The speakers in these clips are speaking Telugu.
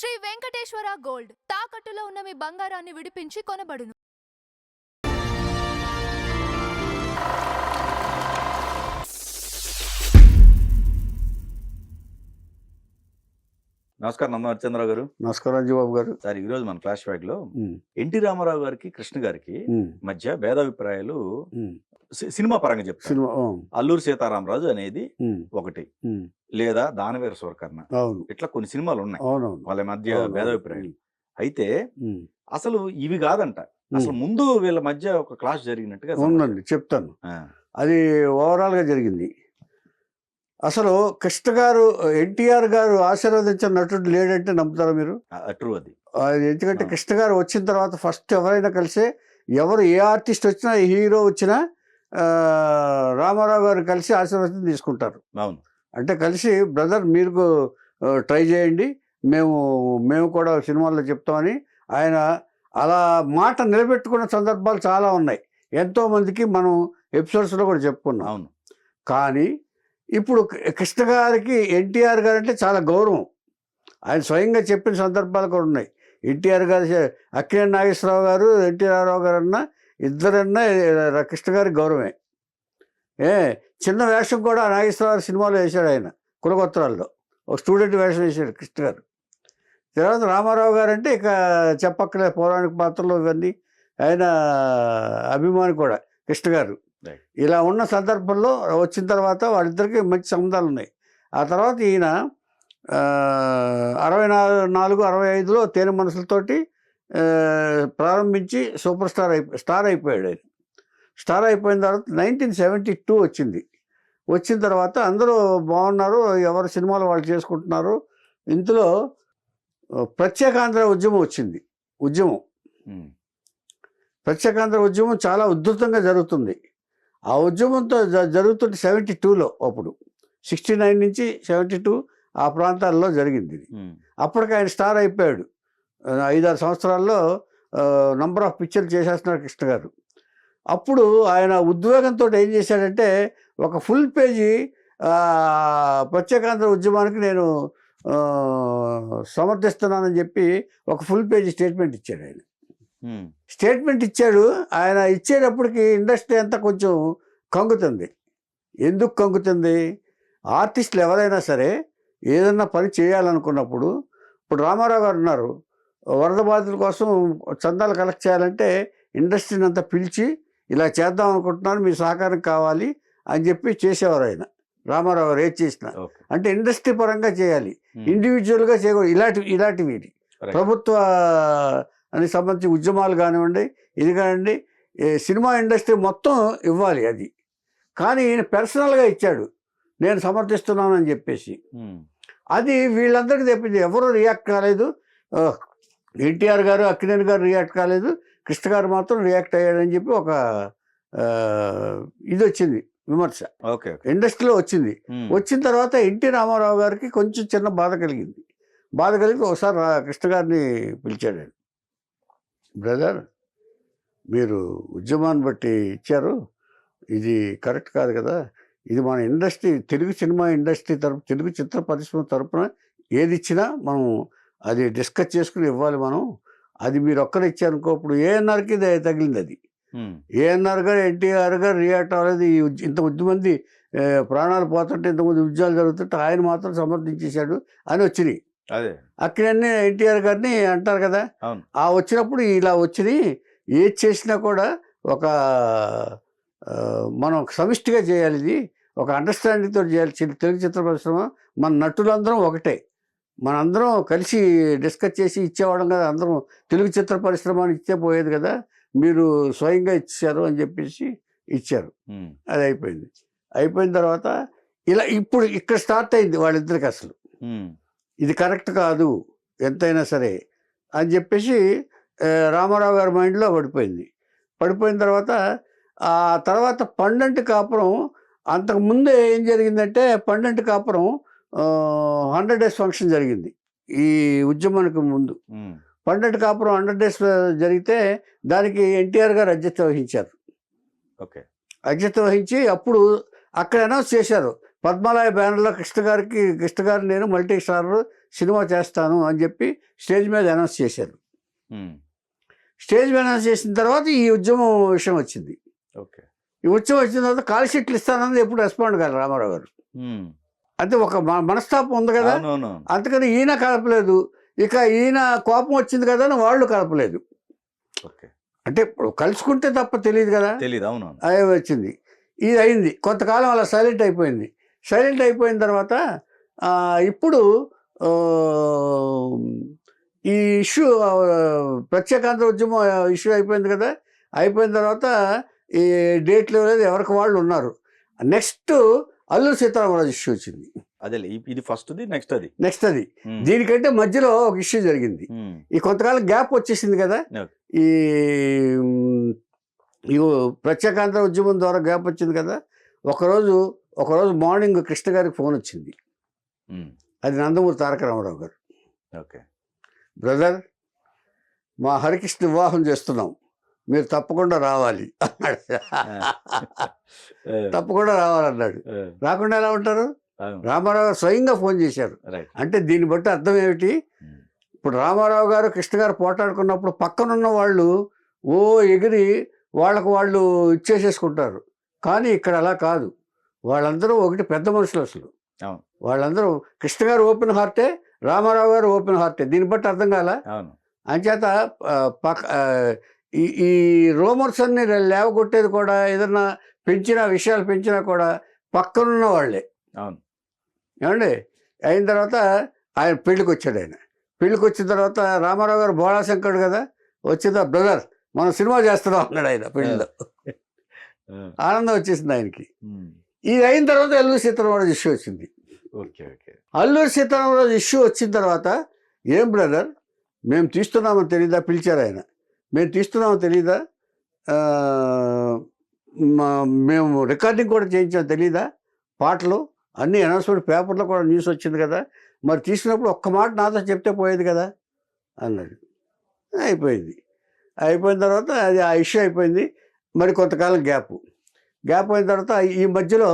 శ్రీ వెంకటేశ్వర గోల్డ్ తాకట్టులో ఉన్న మీ బంగారాన్ని విడిపించి కొనబడును. నమస్కారం హరిచంద్రరావు గారు. నమస్కారం బాబు గారు. సార్, ఈ రోజు మన ఫ్లాష్ బ్యాక్ లో ఎన్టీ రామారావు గారికి కృష్ణ గారికి మధ్య భేదాభిప్రాయాలు సినిమా పరంగా చెప్తారు. అల్లూరి సీతారామరాజు అనేది ఒకటి, లేదా దానవీర సూరకర్ణ, ఇట్లా కొన్ని సినిమాలు ఉన్నాయి వాళ్ళ మధ్య భేదాభిప్రాయాలు. అయితే అసలు ఇవి కాదంట, అసలు ముందు వీళ్ళ మధ్య ఒక క్లాష్ జరిగినట్టుగా ఉందండి. చెప్తాను. అది ఓవరాల్ గా జరిగింది. అసలు కృష్ణ గారు ఎన్టీఆర్ గారు ఆశీర్వదించిన నటుడు లేడంటే నమ్ముతారా మీరు? ట్రూ అది. ఎందుకంటే కృష్ణ గారు వచ్చిన తర్వాత ఫస్ట్ ఎవరైనా కలిసే, ఎవరు ఏ ఆర్టిస్ట్ వచ్చినా, ఏ హీరో వచ్చినా రామారావు గారు కలిసి ఆశీర్వాదం తీసుకుంటారు. అవును. అంటే కలిసి బ్రదర్ మీరు ట్రై చేయండి, మేము కూడా సినిమాల్లో చెప్తామని ఆయన అలా మాట నిలబెట్టుకున్న సందర్భాలు చాలా ఉన్నాయి. ఎంతోమందికి మనం ఎపిసోడ్స్లో కూడా చెప్పుకున్నాం. అవును. కానీ ఇప్పుడు కృష్ణ గారికి ఎన్టీఆర్ గారు అంటే చాలా గౌరవం. ఆయన స్వయంగా చెప్పిన సందర్భాలు కూడా ఉన్నాయి. ఎన్టీఆర్ గారు, అక్కినేని నాగేశ్వరరావు గారు, ఎన్టీ రామారావు గారు అన్నా ఇద్దరన్నా కృష్ణ గారికి గౌరవమే. చిన్న వేషం కూడా నాగేశ్వరరావు సినిమాలో వేశాడు ఆయన, కులగోత్రాల్లో ఒక స్టూడెంట్ వేషం వేశాడు కృష్ణ గారు. తర్వాత రామారావు గారు అంటే ఇక చెప్పక్కలే, పౌరాణిక పాత్రలు ఇవన్నీ. ఆయన అభిమాని కూడా కృష్ణ గారు. ఇలా ఉన్న సందర్భంలో వచ్చిన తర్వాత వాళ్ళిద్దరికి మంచి సంబంధాలు ఉన్నాయి. ఆ తర్వాత ఈయన 64-65లో తేనె మనసులతోటి ప్రారంభించి స్టార్ అయిపోయాడు ఆయన. స్టార్ అయిపోయిన తర్వాత 1972 వచ్చింది. వచ్చిన తర్వాత అందరూ బాగున్నారు, ఎవరు సినిమాలు వాళ్ళు చేసుకుంటున్నారు. ఇందులో ప్రత్యేకాంధ్ర ఉద్యమం వచ్చింది. ప్రత్యేకాంధ్ర ఉద్యమం చాలా ఉధృతంగా జరుగుతుంది. ఆ ఉద్యమంతో జరుగుతుంటే 72లో, అప్పుడు 69 నుంచి 72 ఆ ప్రాంతాల్లో జరిగింది. అప్పటికి ఆయన స్టార్ అయిపోయాడు. 5-6 సంవత్సరాల్లో నంబర్ ఆఫ్ పిక్చర్లు చేసేస్తున్నారు కృష్ణ గారు. అప్పుడు ఆయన ఉద్వేగంతో ఏం చేశాడంటే, ఒక ఫుల్ పేజీ ప్రత్యేకాంధ్ర ఉద్యమానికి నేను సమర్థిస్తున్నానని చెప్పి ఒక ఫుల్ పేజీ స్టేట్మెంట్ ఇచ్చాడు ఆయన. స్టేట్మెంట్ ఇచ్చాడు. ఆయన ఇచ్చేటప్పటికి ఇండస్ట్రీ అంతా కొంచెం కంగుతుంది. ఎందుకు కంగుతుంది? ఆర్టిస్టులు ఎవరైనా సరే ఏదన్నా పని చేయాలనుకున్నప్పుడు, ఇప్పుడు రామారావు గారు ఉన్నారు, వరద బాధితుల కోసం చందాలు కలెక్ట్ చేయాలంటే ఇండస్ట్రీని అంతా పిలిచి ఇలా చేద్దాం అనుకుంటున్నాను, మీ సహకారం కావాలి అని చెప్పి చేసేవారు ఆయన. రామారావు గారు ఏది చేసిన అంటే ఇండస్ట్రీ పరంగా చేయాలి, ఇండివిజువల్గా చేయకూడదు. ఇలాంటివి ప్రభుత్వ అని సంబంధించి ఉద్యమాలు కానివ్వండి, ఇది కానివ్వండి, సినిమా ఇండస్ట్రీ మొత్తం ఇవ్వాలి అది. కానీ ఈయన పర్సనల్గా ఇచ్చాడు, నేను సమర్థిస్తున్నానని చెప్పేసి. అది వీళ్ళందరికీ తెప్పింది. ఎవరు రియాక్ట్ కాలేదు. ఎన్టీఆర్ గారు, అక్కినేని గారు రియాక్ట్ కాలేదు, కృష్ణ గారు మాత్రం రియాక్ట్ అయ్యాడని చెప్పి ఒక ఇది వచ్చింది, విమర్శ ఇండస్ట్రీలో వచ్చింది. వచ్చిన తర్వాత ఎన్టీ రామారావు గారికి కొంచెం చిన్న బాధ కలిగింది. ఒకసారి కృష్ణ గారిని పిలిచాడు. బ్రదర్, మీరు ఉద్యమాన్ని బట్టి ఇచ్చారు, ఇది కరెక్ట్ కాదు కదా. ఇది మన ఇండస్ట్రీ, తెలుగు సినిమా ఇండస్ట్రీ తరపు, తెలుగు చిత్ర పరిశ్రమ తరపున ఏది ఇచ్చినా మనం అది డిస్కస్ చేసుకుని ఇవ్వాలి మనం. అది మీరు ఒక్కరు ఇచ్చారనుకో, ఇప్పుడు ఏఎన్ఆర్కి తగిలింది. అది ఏఎన్ఆర్ గారు, ఎన్టీఆర్ గారు రియాక్ట్ అవ్వలేదు. ఇంతమంది ప్రాణాలు పోతుంటే, ఇంతమంది ఉద్యోగాలు జరుగుతుంటే ఆయన మాత్రం సమర్థించేశాడు అని వచ్చినాయి. అక్కడన్నీ ఎన్టీఆర్ గారిని అంటారు కదా. ఆ వచ్చినప్పుడు ఇలా వచ్చినాయి. ఏది చేసినా కూడా ఒక మనం సమిష్టిగా చేయాలి, ఇది ఒక అండర్స్టాండింగ్తో చేయాలి. తెలుగు చిత్ర పరిశ్రమ మన నటులందరం ఒకటే, మనందరం కలిసి డిస్కస్ చేసి ఇచ్చేవాళ్ళం కదా. అందరం తెలుగు చిత్ర పరిశ్రమ అని ఇచ్చే పోయేది కదా, మీరు స్వయంగా ఇచ్చారు అని చెప్పేసి ఇచ్చారు. అది అయిపోయింది. అయిపోయిన తర్వాత ఇలా ఇప్పుడు ఇక్కడ స్టార్ట్ అయింది వాళ్ళిద్దరికి. అసలు ఇది కరెక్ట్ కాదు ఎంతైనా సరే అని చెప్పేసి రామారావు గారి మైండ్లో పడిపోయిన తర్వాత ఆ తర్వాత పండంటి కాపురం, అంతకుముందే ఏం జరిగిందంటే, పండంటి కాపురం 100 days ఫంక్షన్ జరిగింది ఈ ఉద్యమానికి ముందు. పండంటి కాపురం 100 days జరిగితే దానికి ఎన్టీఆర్ గారు అధ్యక్షత వహించారు. అధ్యక్షత వహించి అప్పుడు అక్కడ అనౌన్స్ చేశారు, పద్మాలయ బ్యానర్లో కృష్ణ గారిని నేను మల్టీ స్టార్ సినిమా చేస్తాను అని చెప్పి స్టేజ్ మీద అనౌన్స్ చేశారు. ఉమ్. స్టేజ్ మీద అనౌన్స్ చేసిన తర్వాత ఈ ఉద్యమం విషయం వచ్చింది. ఓకే. ఈ ఉద్యమం వచ్చిన తర్వాత కాల్ షీట్లు ఇస్తానని ఎప్పుడు రెస్పాండ్ కాదు రామారావు గారు. ఉమ్. అంటే ఒక మనస్తాపం ఉంది కదా, అవునవును. అందుకని ఈయన కలపలేదు. ఇక ఈయన కోపం వచ్చింది కదా అని వాళ్ళు కలపలేదు. ఓకే. అంటే ఇప్పుడు కలుసుకుంటే తప్ప తెలియదు కదా, తెలీదు. అవునవును. అదే వచ్చింది. ఇది అయింది, కొంతకాలం అలా సైలెంట్ అయిపోయింది. సైలెంట్ అయిపోయిన తర్వాత ఇప్పుడు ఈ ఇష్యూ ప్రత్యేకాంధ్ర ఉద్యమం ఇష్యూ అయిపోయింది కదా. అయిపోయిన తర్వాత ఈ డేట్లు లేదు, ఎవరికి వాళ్ళు ఉన్నారు. నెక్స్ట్ అల్లూరి సీతారామరాజు ఇష్యూ వచ్చింది. అదే ఇది ఫస్ట్ది, నెక్స్ట్ అది. నెక్స్ట్ అది. దీనికంటే మధ్యలో ఒక ఇష్యూ జరిగింది. ఈ కొంతకాలం గ్యాప్ వచ్చేసింది కదా, ఈ ప్రత్యేకాంధ్ర ఉద్యమం ద్వారా గ్యాప్ వచ్చింది కదా. ఒకరోజు మార్నింగ్ కృష్ణ గారికి ఫోన్ వచ్చింది. అది నందమూరి తారక రామారావు గారు. ఓకే. బ్రదర్, మా హరికృష్ణ వివాహం చేస్తున్నాం, మీరు తప్పకుండా రావాలి అన్నాడు. తప్పకుండా రావాలన్నాడు. రాకుండా ఎలా ఉంటారు? రామారావు గారు స్వయంగా ఫోన్ చేశారు. అంటే దీన్ని బట్టి అర్థం ఏమిటి, ఇప్పుడు రామారావు గారు కృష్ణ గారు పోటాడుకున్నప్పుడు పక్కనున్న వాళ్ళు ఎగిరి వాళ్ళు ఇచ్చేసేసుకుంటారు. కానీ ఇక్కడ అలా కాదు. వాళ్ళందరూ ఒకటి పెద్ద మనుషులు. అసలు వాళ్ళందరూ కృష్ణ గారు ఓపెన్ హార్టే, రామారావు గారు ఓపెన్ హార్టే. దీన్ని బట్టి అర్థం కాల. అంచేత ఈ రూమర్స్ అన్ని లేవగొట్టేది కూడా, ఏదన్నా విషయాలు పెంచినా కూడా పక్కనున్న వాళ్ళే. ఏమండి? అయిన తర్వాత ఆయన పెళ్ళికి వచ్చాడు. పెళ్ళికి వచ్చిన తర్వాత రామారావు గారు బోళాశంకరుడు కదా, వచ్చిందా బ్రదర్ మనం సినిమా చేస్తున్నాం అన్నాడు ఆయన పెళ్ళిలో. ఆనందం వచ్చేసింది ఆయనకి. ఇది అయిన తర్వాత అల్లూరి సీతారామరాజు ఇష్యూ వచ్చింది. అల్లూరి సీతారామరాజు ఇష్యూ వచ్చిన తర్వాత, ఏం బ్రదర్ మేము తీస్తున్నామని తెలీదా? పిలిచారు ఆయన. మేము తీస్తున్నామని తెలీదా? మేము రికార్డింగ్ కూడా చేయించాం తెలీదా? పాటలు అన్నీ అనౌన్స్మెంట్ పేపర్లో కూడా న్యూస్ వచ్చింది కదా, మరి తీసినప్పుడు ఒక్క మాట నాతో చెప్తే పోయేది కదా అన్నాడు. అయిపోయిన తర్వాత అది ఆ ఇష్యూ అయిపోయింది. మరి కొంతకాలం గ్యాప్ అయిన తర్వాత ఈ మధ్యలో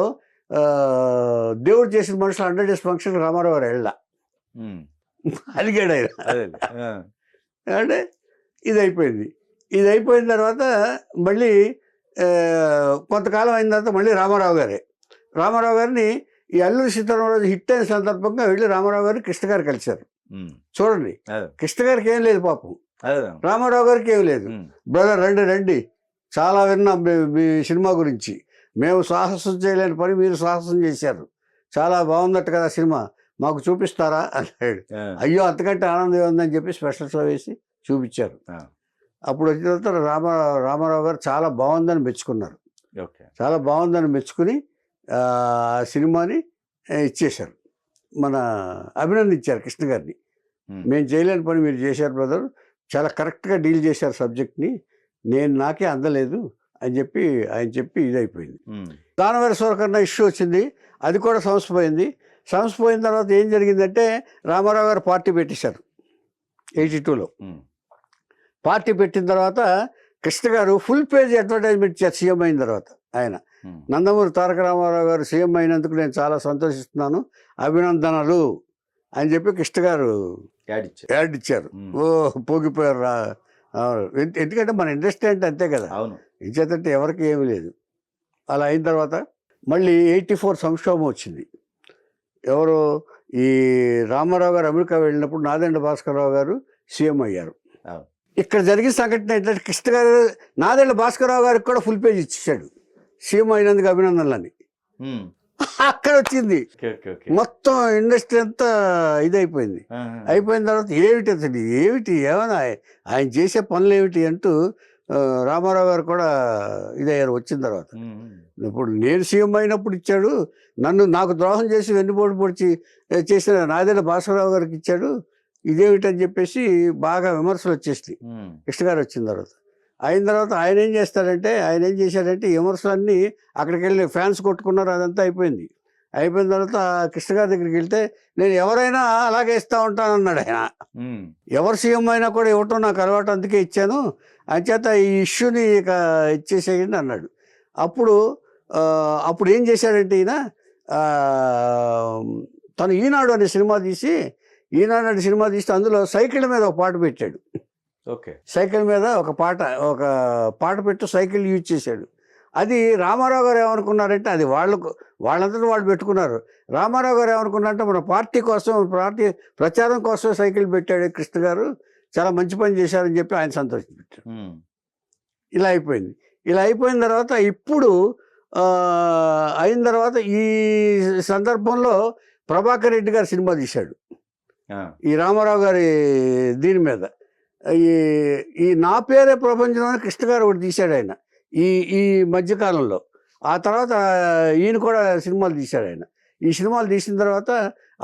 దేవుడు చేసిన మనుషులు 100 days ఫంక్షన్ రామారావు గారు అలిగాడు ఆయన. అంటే ఇది అయిపోయిన తర్వాత మళ్ళీ కొంతకాలం అయిన తర్వాత మళ్ళీ రామారావు గారిని ఈ అల్లూరి సీతారామరాజు హిట్ అయిన సందర్భంగా వెళ్ళి రామారావు గారు కృష్ణ గారు కలిశారు. చూడండి, కృష్ణ గారికి ఏం లేదు పాపం, రామారావు గారికి ఏం లేదు. బ్రదర్ రండి, చాలా విన్నాం మీ సినిమా గురించి, మేము సాహసం చేయలేని పని మీరు సాహసం చేశారు, చాలా బాగుందట కదా సినిమా, మాకు చూపిస్తారా అన్నాడు. అయ్యో అంతకంటే ఆనందం ఉందని చెప్పి స్పెషల్ షో వేసి చూపించారు. అప్పుడు వచ్చిన తర్వాత రామారావు గారు చాలా బాగుందని మెచ్చుకున్నారు. చాలా బాగుందని మెచ్చుకుని సినిమాని ఇచ్చేశారు, అభినందించారు కృష్ణ గారిని. మేము చేయలేని పని మీరు చేశారు బ్రదర్, చాలా కరెక్ట్గా డీల్ చేశారు సబ్జెక్ట్ని, నాకే అందలేదు అని చెప్పి ఆయన చెప్పి ఇదైపోయింది. దానవీర సూరకర్ణ ఇష్యూ వచ్చింది, అది కూడా సంస్థపోయింది. సంస్థపోయిన తర్వాత ఏం జరిగిందంటే రామారావు గారు పార్టీ పెట్టేశారు 82లో. పార్టీ పెట్టిన తర్వాత కృష్ణ గారు ఫుల్ పేజ్ అడ్వర్టైజ్మెంట్ ఇచ్చారు సీఎం అయిన తర్వాత. ఆయన నందమూరి తారక రామారావు గారు సీఎం అయినందుకు నేను చాలా సంతోషిస్తున్నాను, అభినందనలు అని చెప్పి కృష్ణ గారు యాడ్ ఇచ్చారు. పోగిపోయారు. ఎందుకంటే మన ఇండస్ట్రీ అంటే అంతే కదా, ఇచ్చేదంటే ఎవరికి ఏమీ లేదు. అలా అయిన తర్వాత మళ్ళీ 84 సంక్షోభం వచ్చింది. ఎవరు ఈ రామారావు గారు అమెరికా వెళ్ళినప్పుడు నాదెండ్ల భాస్కరరావు గారు సీఎం అయ్యారు. ఇక్కడ జరిగిన సంఘటన ఏంటంటే కృష్ణ గారు నాదెండ్ల భాస్కరరావు గారికి కూడా ఫుల్ పేజ్ ఇచ్చాడు సీఎం అయినందుకు అభినందనలని. అక్కడ వచ్చింది మొత్తం ఇండస్ట్రీ అంతా ఇదైపోయింది. అయిపోయిన తర్వాత ఏమైనా ఆయన చేసే పనులు ఏమిటి అంటూ రామారావు గారు కూడా ఇదయ్యారు వచ్చిన తర్వాత. ఇప్పుడు నేను సీఎం అయినప్పుడు ఇచ్చాడు, నాకు ద్రోహం చేసి వెన్నుపోటు పొడిచి చేసిన నాదెండ్ల భాస్కరరావు గారికి ఇచ్చాడు, ఇదేమిటని చెప్పేసి బాగా విమర్శలు వచ్చేసి కృష్ణ గారు వచ్చిన తర్వాత. అయిన తర్వాత ఆయన ఏం చేశాడంటే ఈ విమర్శలన్నీ అక్కడికి వెళ్ళి ఫ్యాన్స్ కొట్టుకున్నారు, అదంతా అయిపోయింది. అయిపోయిన తర్వాత కృష్ణ గారి దగ్గరికి వెళ్తే నేను ఎవరైనా అలాగే ఇస్తూ ఉంటానన్నాడు ఆయన. ఎవరు సీఎం అయినా కూడా ఇవ్వటం నాకు అలవాటు, అందుకే ఇచ్చాను, అంచేత ఈ ఇష్యూని ఇక ఇచ్చేసేయండి అన్నాడు. అప్పుడు ఏం చేశాడంటే ఈయన తను ఈనాడు అనే సినిమా తీసి ఈనాడు సినిమా తీస్తే అందులో సైకిల్ మీద ఒక పాట పెట్టాడు. ఓకే. సైకిల్ మీద ఒక పాట పెట్టు సైకిల్ యూజ్ చేశాడు. అది రామారావు గారు ఏమనుకున్నారంటే అది వాళ్ళంతటా వాళ్ళు పెట్టుకున్నారు. రామారావు గారు ఏమనుకున్నారంటే మన పార్టీ ప్రచారం కోసం సైకిల్ పెట్టాడు కృష్ణ గారు, చాలా మంచి పని చేశారని చెప్పి ఆయన సంతోషపెట్టారు. ఇలా అయిపోయింది. ఇలా అయిపోయిన తర్వాత ఇప్పుడు అయిన తర్వాత ఈ సందర్భంలో ప్రభాకర్ రెడ్డి గారు సినిమా తీశాడు ఈ రామారావు గారి దీని మీద. ఈ నా పేరే ప్రపంచం అని కృష్ణ గారు ఒకటి తీశాడు ఆయన ఈ మధ్యకాలంలో. ఆ తర్వాత ఈయన కూడా సినిమాలు తీశాడు ఆయన. ఈ సినిమాలు తీసిన తర్వాత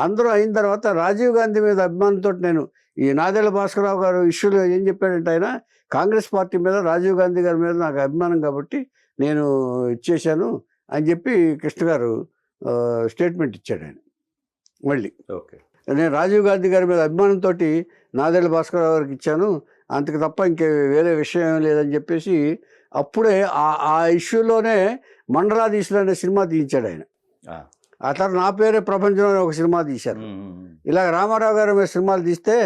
అందరూ అయిన తర్వాత రాజీవ్ గాంధీ మీద అభిమానంతో నేను ఈ నాదెళ్ల భాస్కరరావు గారు ఇష్యూలో ఏం చెప్పాడంటే ఆయన కాంగ్రెస్ పార్టీ మీద రాజీవ్ గాంధీ గారి మీద నాకు అభిమానం కాబట్టి నేను ఇచ్చేశాను అని చెప్పి కృష్ణ గారు స్టేట్మెంట్ ఇచ్చాడు ఆయన. మళ్ళీ ఓకే, నేను రాజీవ్ గాంధీ గారి మీద అభిమానంతో నాదెళ్ల భాస్కరరావు గారికి ఇచ్చాను, అంతకు తప్ప ఇంకే వేరే విషయం ఏం లేదని చెప్పేసి అప్పుడే ఆ ఇష్యూలోనే మండలాధీశులు అనే సినిమా తీయించాడు ఆయన. ఆ తర్వాత నా పేరే ప్రపంచం అనే ఒక సినిమా తీశారు. ఇలా రామారావు గారి మీద సినిమాలు తీస్తే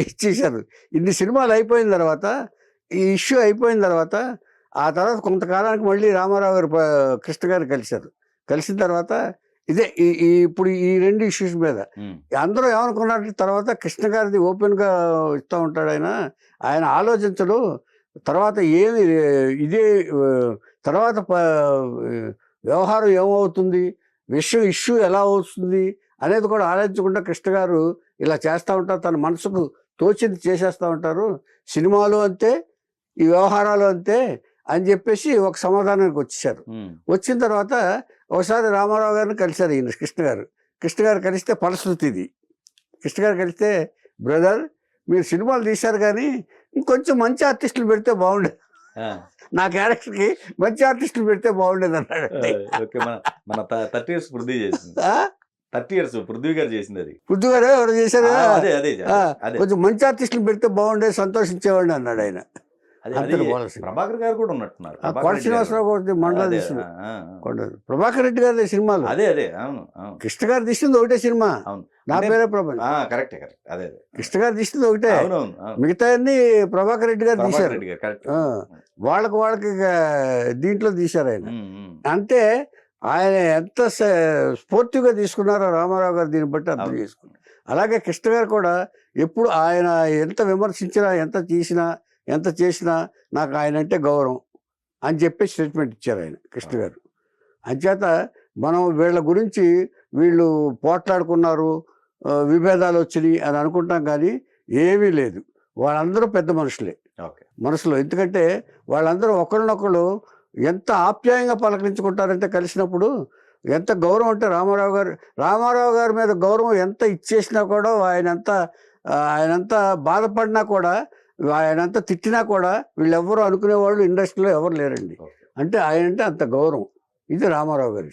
ఇచ్చేశారు. ఇన్ని సినిమాలు అయిపోయిన తర్వాత ఈ ఇష్యూ అయిపోయిన తర్వాత ఆ తర్వాత కొంతకాలానికి మళ్ళీ రామారావు గారు కృష్ణ గారు కలిశారు. కలిసిన తర్వాత ఇదే ఇప్పుడు ఈ రెండు ఇష్యూస్ మీద అందరూ ఏమనుకున్నారు, తర్వాత కృష్ణ గారిది ఓపెన్గా ఇస్తూ ఉంటాడు ఆయన ఆలోచించడు, తర్వాత ఏమి ఇదే తర్వాత వ్యవహారం ఏమవుతుంది, ఇష్యూ ఎలా అవుతుంది అనేది కూడా ఆలోచించకుండా కృష్ణ గారు ఇలా చేస్తూ ఉంటారు, తన మనసుకు తోచింది చేసేస్తూ ఉంటారు, సినిమాలు అంతే ఈ వ్యవహారాలు అంతే అని చెప్పేసి ఒక సమాధానానికి వచ్చేసారు. వచ్చిన తర్వాత ఒకసారి రామారావు గారిని కలిశారు ఈయన కృష్ణ గారు కలిస్తే పరిస్థితి ఇది. కృష్ణ గారు కలిస్తే బ్రదర్ మీరు సినిమాలు తీశారు కానీ ఇంకొంచెం మంచి ఆర్టిస్టులు పెడితే బాగుండేది, నా క్యారెక్టర్కి మంచి ఆర్టిస్టులు పెడితే బాగుండేది అన్నాడు. మన 30 years పృథ్వీ చేసింది, 30 years పృథ్వీ గారు చేసింది. అది పృథ్వీ గారు ఎవరు చేశారు, కొంచెం మంచి ఆర్టిస్టులు పెడితే బాగుండేది, సంతోషించేవాడిని అన్నాడు ఆయన. ప్రభాకర్ గారు కూడా ఉన్నట్టున్నారు, శ్రీనివాసరావు గారు మండలం తీసింది, ప్రభాకర్ రెడ్డి గారి సినిమాలు అదే అవును. కృష్ణ గారు తీసింది ఒకటే సినిమా, నా పేరే ప్రపంచం. కరెక్ట్. అదే కృష్ణ గారు తీసింది ఒకటే, మిగతా అన్ని ప్రభాకర్ రెడ్డి గారు తీశారు. వాళ్ళకి దీంట్లో తీశారు ఆయన. అంటే ఆయన ఎంత స్ఫూర్తిగా తీసుకున్నారో రామారావు గారు దీన్ని బట్టి అర్థం చేసుకున్నారు. అలాగే కృష్ణ గారు కూడా ఎప్పుడు ఆయన ఎంత విమర్శించినా ఎంత చేసినా నాకు ఆయన అంటే గౌరవం అని చెప్పి స్టేట్మెంట్ ఇచ్చారు ఆయన కృష్ణ గారు. అంచేత మనం వీళ్ళ గురించి వీళ్ళు పోట్లాడుకున్నారు, విభేదాలు వచ్చినాయి అని అనుకుంటాం కానీ ఏమీ లేదు. వాళ్ళందరూ పెద్ద మనుషులే మనసులో. ఎందుకంటే వాళ్ళందరూ ఒకరినొకరు ఎంత ఆప్యాయంగా పలకరించుకుంటారంటే కలిసినప్పుడు ఎంత గౌరవం అంటే రామారావు గారి మీద గౌరవం ఎంత ఇచ్చేసినా కూడా ఆయనంత బాధపడినా కూడా ఆయనంతా తిట్టినా కూడా వీళ్ళెవ్వరూ అనుకునేవాళ్ళు ఇండస్ట్రీలో ఎవరు లేరండి. అంటే ఆయన అంటే అంత గౌరవం. ఇది రామారావు గారి